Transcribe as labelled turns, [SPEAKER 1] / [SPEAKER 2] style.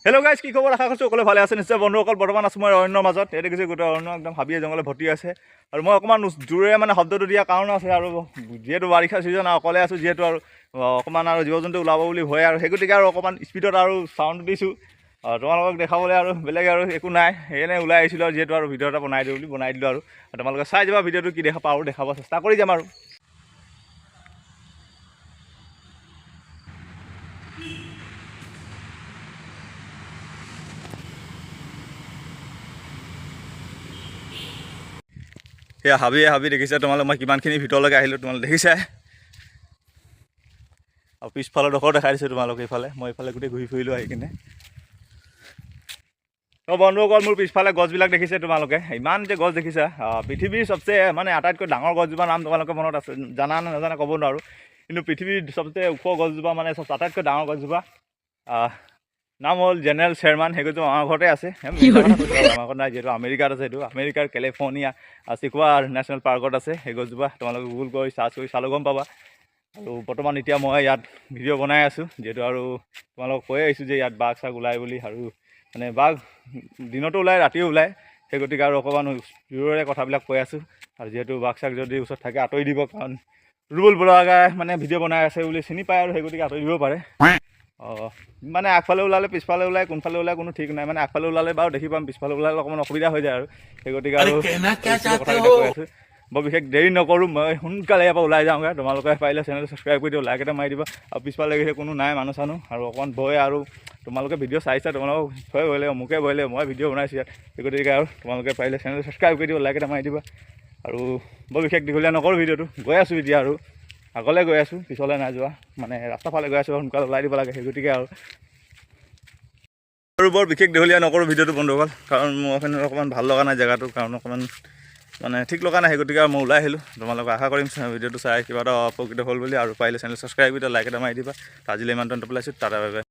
[SPEAKER 1] Hello' guys, কি খবৰ? আশা কৰিছোঁ সকলোৱে ভালে আছে। নিশ্চয় বন্ধুসকল, বৰ্তমান আছোঁ মই অৰণ্যৰ মাজত। এই দেখিছোঁ গোটেই অৰণ্য একদম হাবিয়ে জংঘলে ভৰ্তি আছে। আৰু মই অকণমান জোৰেৰে মানে শব্দটো দিয়া কাৰণ আছে, আৰু যিহেতু বাৰিষা ছিজন আৰু অকলে আছোঁ, যিহেতু আৰু অকণমান আৰু জীৱ জন্তু ওলাব বুলি ভয়, আৰু সেই গতিকে আৰু অকণমান স্পীডত আৰু চাউণ্ড দিছোঁ তোমালোকক দেখাবলৈ। আৰু বেলেগ আৰু একো নাই, এনেই ওলাই আহিছিলোঁ আৰু যিহেতু আৰু ভিডিঅ' এটা বনাই দিওঁ বুলি বনাই দিলোঁ। আৰু তোমালোকে চাই যাবা ভিডিঅ'টো, কি দেখা পাওঁ দেখাব চেষ্টা কৰি যাম। আৰু সেয়া হাবি দেখিছে তোমালোক, মই কিমানখিনি ভিতৰলৈকে আহিলোঁ তোমালোকে দেখিছাই। আৰু পিছফালৰ ডোখৰ দেখাই দিছোঁ তোমালোকে। এইফালে মই এইফালে গোটেই ঘূৰি ফুৰিলোঁ আহি কিনে। বন্ধুসকল, মোৰ পিছফালে গছবিলাক দেখিছে তোমালোকে, ইমান যে গছ দেখিছা। পৃথিৱীৰ চবচে মানে আটাইতকৈ ডাঙৰ গছজোপাৰ নাম তোমালোকে মনত আছে, জানা নে নাজানা ক'ব নোৱাৰোঁ, কিন্তু পৃথিৱীৰ চবচে ওখ গছজোপা মানে আটাইতকৈ ডাঙৰ গছজোপা নাম হ'ল জেনেৰেল শ্বেৰমান। সেই গছজোপা আমাৰ ঘৰতে আছে। আমাৰ ঘৰত নাই, যিহেতু আমেৰিকাত আছে। এইটো আমেৰিকাৰ কেলিফৰ্ণিয়া চিকুৱা নেশ্যনেল পাৰ্কত আছে সেই গছজোপা। তোমালোকে গুগল কৰি চাৰ্চ কৰি চালেও গম পাবা। আৰু বৰ্তমান এতিয়া মই ইয়াত ভিডিঅ' বনাই আছোঁ, যিহেতু আৰু তোমালোকক কৈ আহিছোঁ যে ইয়াত বাঘ চাঘ ওলাই বুলি। আৰু মানে বাঘ দিনতো ওলায়, ৰাতিও ওলায়। সেই গতিকে আৰু অকণমান জোৰৰে কথাবিলাক কৈ আছোঁ। আৰু যিহেতু বাঘ চাঘ যদি ওচৰত থাকে আঁতৰি দিব, কাৰণ ৰুবুল বুঢ়াগাই মানে ভিডিঅ' বনাই আছে বুলি চিনি পায়, আৰু সেই গতিকে আঁতৰি দিব পাৰে। মানে আগফালে ওলালে পিছফালে ওলাই, কোনফালে ওলাই কোনো ঠিক নাই। মানে আগফালে ওলালে বাৰু দেখি পাম, পিছফালে ওলালে অকণমান অসুবিধা হৈ যায়। আৰু সেই গতিকে আৰু কথাবিলাক কৈ আছোঁ। বৰ বিশেষ দেৰি নকৰোঁ, মই সোনকালে ইয়াৰ পৰা ওলাই যাওঁগৈ। তোমালোকে পাৰিলে চেনেলটো ছাবস্ক্ৰাইব কৰি দিওঁ, লাইক এটা মাৰি দিবা। আৰু পিছফালে লাগিছে কোনো নাই মানুহ চানুহ, আৰু অকণমান ভয়। আৰু তোমালোকে ভিডিঅ' চাইছা, তোমালোকক ভয় লাগিব, মোকে ভয় লাগিব, মই ভিডিঅ' বনাইছোঁ ইয়াত। সেই গতিকে আৰু তোমালোকে পাৰিলে চেনেলটো ছাবস্ক্ৰাইব কৰি দিওঁ, লাইক এটা মাৰি দিবা। আৰু বৰ বিশেষ দীঘলীয়া নকৰোঁ ভিডিঅ'টো, গৈ আছোঁ এতিয়া। আৰু আগলৈ গৈ আছোঁ, পিছলৈ নাই যোৱা, মানে ৰাস্তাৰ ফালে গৈ আছোঁ, সোনকালে ওলাই দিব লাগে। সেই গতিকে আৰু বৰ বিশেষ দীঘলীয়া নকৰোঁ ভিডিঅ'টো বন্ধুসকল, কাৰণ মোৰ অকণমান ভাল লগা নাই জেগাটো, কাৰণ অকণমান মানে ঠিক লগা নাই। সেই গতিকে মই ওলাই আহিলোঁ। তোমালোকে আশা কৰিম ভিডিঅ'টো চাই কিবা এটা উপকৃত হ'ল বুলি। আৰু পাৰিলে চেনেল ছাবস্ক্ৰাইব কৰি দিবা, লাইক এটা মাৰি দিবা। আজিলৈ ইমানটো পেলাইছোঁ, টাটা বাই বাই।